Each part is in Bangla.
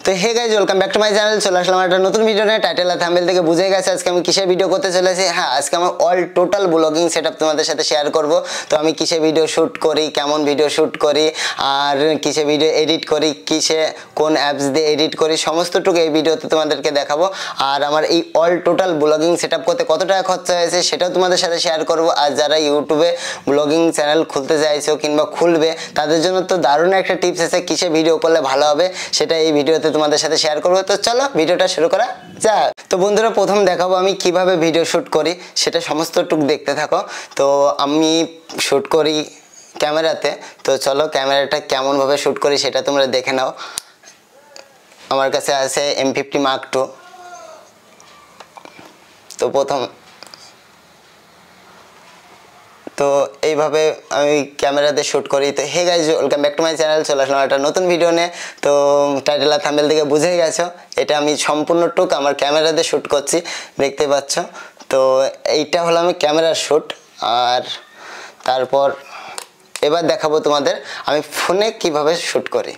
তো hey guys welcome back to my channel. চলে আসলাম একটা নতুন ভিডিও নিয়ে। টাইটেল আর থাম্বনেল থেকে বুঝে গেছে আজকে আমি কিসের ভিডিও করতে চলেছি। হ্যাঁ, আজকে আমার অল টোটাল ব্লগিং সেটআপ তোমাদের সাথে শেয়ার করব। তো আমি কিসে ভিডিও শ্যুট করি, কেমন ভিডিও শ্যুট করি, আর কিসে ভিডিও এডিট করি, কিসে কোন অ্যাপস দিয়ে এডিট করি, সমস্তটুকু এই ভিডিওতে তোমাদেরকে দেখাবো। আর আমার এই অল টোটাল ব্লগিং সেটআপ করতে কত টাকা খরচা হয়েছে সেটাও তোমাদের সাথে শেয়ার করব। আর যারা ইউটিউবে ব্লগিং চ্যানেল খুলতে চাইছো কিংবা খুলবে তাদের জন্য তো দারুণ একটা টিপস আছে কিসে ভিডিও করলে ভালো হবে, সেটা এই ভিডিওতে তোমাদের সাথে শেয়ার করবো। তো চলো ভিডিওটা শুরু করা যাক। তো বন্ধুরা, প্রথম দেখাবো আমি কিভাবে ভিডিও শ্যুট করি, সেটা সমস্তটুক দেখতে থাকো। তো আমি শ্যুট করি ক্যামেরাতে। তো চলো ক্যামেরাটা কেমনভাবে শ্যুট করি সেটা তোমরা দেখে নাও। আমার কাছে আছে M50 Mark II। তো তো এইভাবে আমি ক্যামেরাতে শ্যুট করি। তো hey guys welcome back to my channel. চলে আসলাম একটা নতুন ভিডিও নিয়ে। তো টাইটেল আর থাম্বনেল থেকে বুঝেই গেছো এটা আমি সম্পূর্ণটুক আমার ক্যামেরাতে শ্যুট করছি, দেখতে পাচ্ছ। তো এইটা হলো আমি ক্যামেরার শ্যুট। আর তারপর এবার দেখাবো তোমাদের আমি ফোনে কিভাবে শ্যুট করি।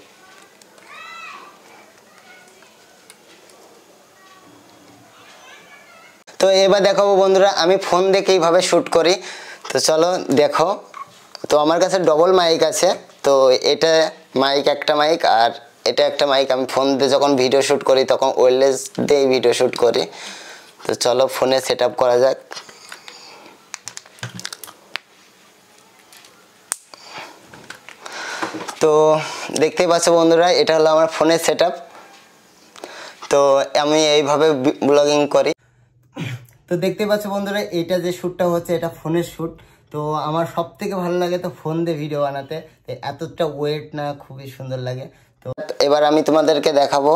তো এবার দেখাবো বন্ধুরা আমি ফোন দিয়ে কীভাবে শ্যুট করি। তো চলো দেখো। তো আমার কাছে ডবল মাইক আছে। তো এটা মাইক, একটা মাইক, আর এটা একটা মাইক। আমি ফোন দিয়ে যখন ভিডিও শ্যুট করি তখন ওয়্যারলেস দিয়ে ভিডিও শ্যুট করি। তো চলো ফোনে সেট আপ করা যাক। তো দেখতেই পাচ্ছ বন্ধুরা, এটা হলো আমার ফোনের সেট আপ। তো আমি এইভাবে ব্লগিং করি। তো দেখতে পাচ্ছ বন্ধুরা, এটা যে শ্যুটটা হচ্ছে এটা ফোনের শ্যুট। তো আমার সব থেকে ভালো লাগে তো ফোন দিয়ে ভিডিও বানাতে। এতটা ওয়েট না, খুবই সুন্দর লাগে। তো এবার আমি তোমাদেরকে দেখাবো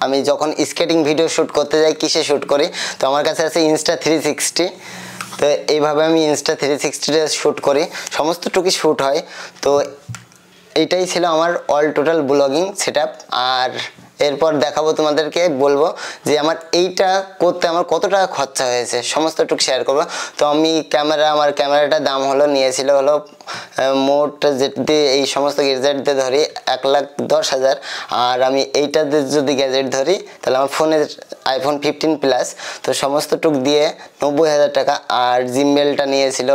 আমি যখন স্কেটিং ভিডিও শ্যুট করতে যাই কিসে শ্যুট করি। তো আমার কাছে আছে Insta360। তো এইভাবে আমি Insta360 শ্যুট করি, সমস্তটুকু শ্যুট হয়। তো এইটাই ছিল আমার all total blogging set up. আর এরপর দেখাবো তোমাদেরকে, বলবো যে আমার এইটা করতে আমার কত টাকা খরচা হয়েছে, সমস্তটুকু শেয়ার করবো। তো আমি আমার ক্যামেরাটার দাম নিয়েছিল মোট যেটি এই সমস্ত গ্যাজেট দিয়ে ধরি 1,10,000। আর আমি এইটাতে যদি গ্যাজেট ধরি তাহলে আমার ফোনের iPhone 15 Plus, তো সমস্তটুক দিয়ে 90,000 টাকা। আর জিম্বেলটা নিয়েছিল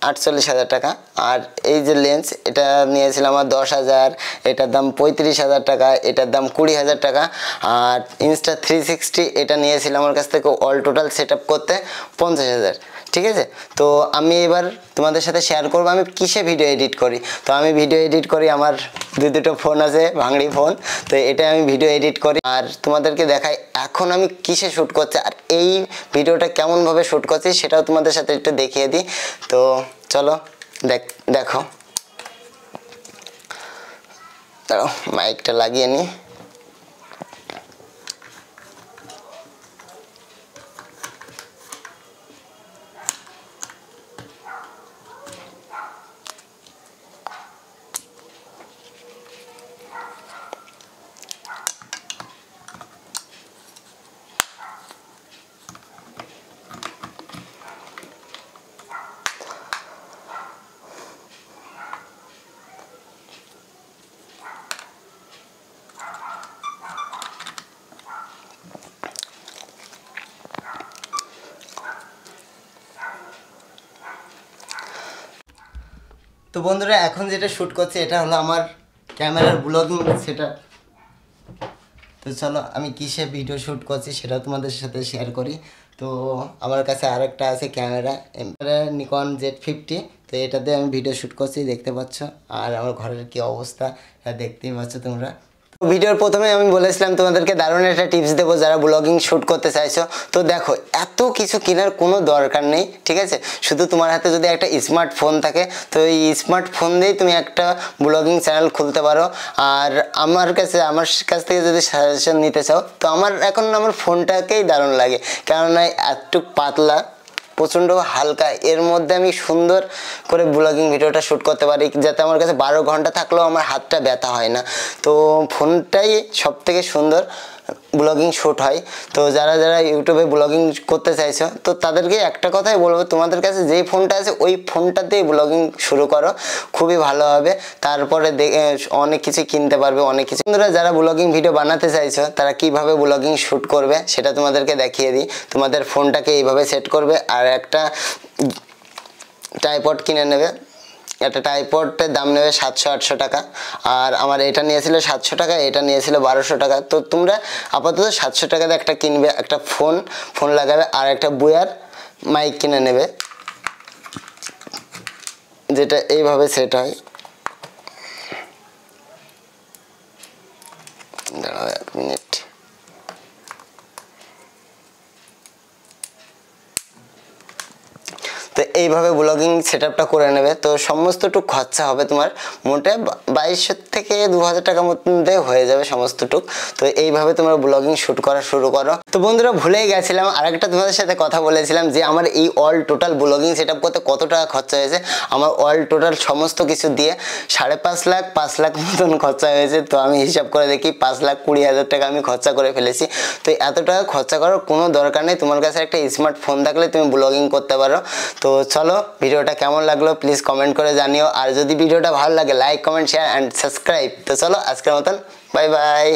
48,000 টাকা। আর এই যে লেন্স, এটা নিয়েছিলাম আমার 10,000, এটার দাম 35,000 টাকা, এটার দাম 20,000 টাকা। আর Insta360 এটা নিয়েছিলাম আমার কাছ থেকে অল টোটাল সেট আপ করতে 50,000। ঠিক আছে। তো আমি এবার তোমাদের সাথে শেয়ার করবো আমি কিসে ভিডিও এডিট করি। তো আমি ভিডিও এডিট করি, আমার দুটো ফোন আছে, ভাঙড়ি ফোন। তো এটা আমি ভিডিও এডিট করি আর তোমাদেরকে দেখাই এখন আমি কিসে শ্যুট করছি আর এই ভিডিওটা কেমনভাবে শ্যুট করছি সেটাও তোমাদের সাথে একটু দেখিয়ে দিই। তো চলো দেখো। দাঁড়াও, মাইকটা লাগিয়ে নিই। তো বন্ধুরা, এখন যেটা শ্যুট করছি এটা হলো আমার ক্যামেরার ব্লগিং সেটআপ। তো চলো আমি কিসে ভিডিও শ্যুট করছি সেটাও তোমাদের সাথে শেয়ার করি। তো আমার কাছে আরেকটা আছে ক্যামেরা Nikon Z50। তো এটাতে আমি ভিডিও শ্যুট করছি, দেখতে পাচ্ছ। আর আমার ঘরের কি অবস্থা দেখতেই পাচ্ছ তোমরা। ভিডিওর প্রথমে আমি বলেছিলাম তোমাদেরকে দারুণ একটা টিপস দেবো যারা ব্লগিং শ্যুট করতে চাইছো। তো দেখো, এত কিছু কেনার কোনো দরকার নেই, ঠিক আছে। শুধু তোমার হাতে যদি একটা স্মার্টফোন থাকে তো এই স্মার্টফোন দিয়েই তুমি একটা ব্লগিং চ্যানেল খুলতে পারো। আর আমার কাছ থেকে যদি সাজেশন নিতে চাও তো আমার ফোনটাকেই দারুণ লাগে, কেননা একটু পাতলা, প্রচণ্ড হালকা, এর মধ্যে আমি সুন্দর করে ব্লগিং ভিডিওটা শ্যুট করতে পারি, যাতে আমার কাছে 12 ঘন্টা থাকলেও আমার হাতটা ব্যথা হয় না। তো ফোনটাই সব থেকে সুন্দর। ব্লগিং শ্যুট হয়। তো যারা যারা ইউটিউবে ব্লগিং করতে চাইছো তো তাদেরকে একটা কথাই বলবো, তোমাদের কাছে যেই ফোনটা আছে ওই ফোনটাতেই ব্লগিং শুরু করো, খুবই ভালো হবে। তারপরে অনেক কিছু কিনতে পারবে, অনেক কিছু। বন্ধুরা যারা ব্লগিং ভিডিও বানাতে চাইছো তারা কিভাবে ব্লগিং শ্যুট করবে সেটা তোমাদেরকে দেখিয়ে দিই। তোমাদের ফোনটাকে এইভাবে সেট করবে আর একটা ট্রাইপড কিনে নেবে। একটা ট্রাইপডের দাম নেবে 700-800 টাকা, আর আমার এটা নিয়েছিল 700 টাকা, এটা নিয়েছিল 1200 টাকা। তো তোমরা আপাতত 700 টাকাতে একটা কিনবে, একটা ফোন লাগাবে আর একটা বুয়ার মাইক কিনে নেবে, যেটা এইভাবে সেট হয়। দাঁড়াও 1 মিনিট। তো এইভাবে ব্লগিং সেটআপটা করে নেবে। তো সমস্তটুক খরচা হবে তোমার মোটে 2200 থেকে 2000 টাকার মধ্যে হয়ে যাবে সমস্তটুক। তো এইভাবে তোমরা ব্লগিং শ্যুট করা শুরু করো। তো বন্ধুরা ভুলেই গেছিলাম আরেকটা তোমাদের সাথে কথা বলেছিলাম যে আমার এই অল টোটাল ব্লগিং সেটআপ করতে কত টাকা খরচা হয়েছে। আমার অল টোটাল সমস্ত কিছু দিয়ে 5.5 লাখ 5 লাখ মতন খরচা হয়েছে। তো আমি হিসাব করে দেখি 5,20,000 টাকা আমি খরচা করে ফেলেছি। তো এত টাকা খরচা করার কোনো দরকার নেই, তোমার কাছে একটা স্মার্টফোন থাকলে তুমি ব্লগিং করতে পারো। তো চলো ভিডিওটা কেমন লাগলো প্লিজ কমেন্ট করে জানিও, আর যদি ভিডিওটা ভালো লাগে like comment share and subscribe. তো চলো আজকের মতন বাই বাই।